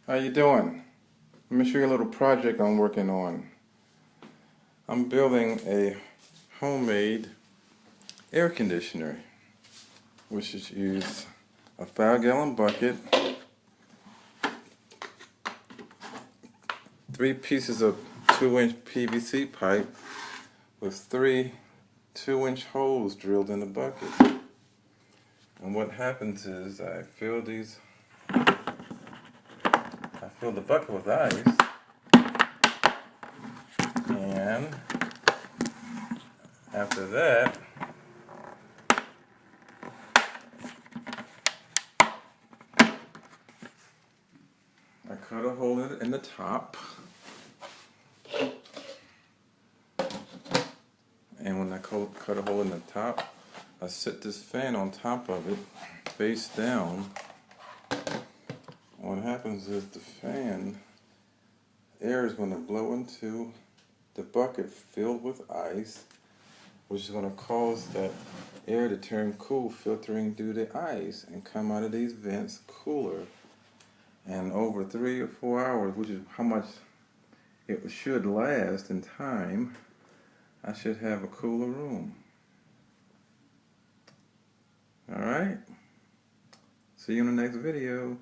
How you doing? Let me show you a little project I'm working on. I'm building a homemade air conditioner, which is use a 5-gallon bucket, 3 pieces of 2-inch PVC pipe with 3 2-inch holes drilled in the bucket. And what happens is I fill the bucket with ice, and after that I cut a hole in the top, and when I cut a hole in the top, I set this fan on top of it, face down. What happens is the fan, air is going to blow into the bucket filled with ice, which is going to cause that air to turn cool, filtering through the ice and come out of these vents cooler. And over 3 or 4 hours, which is how much it should last in time, I should have a cooler room. Alright? See you in the next video.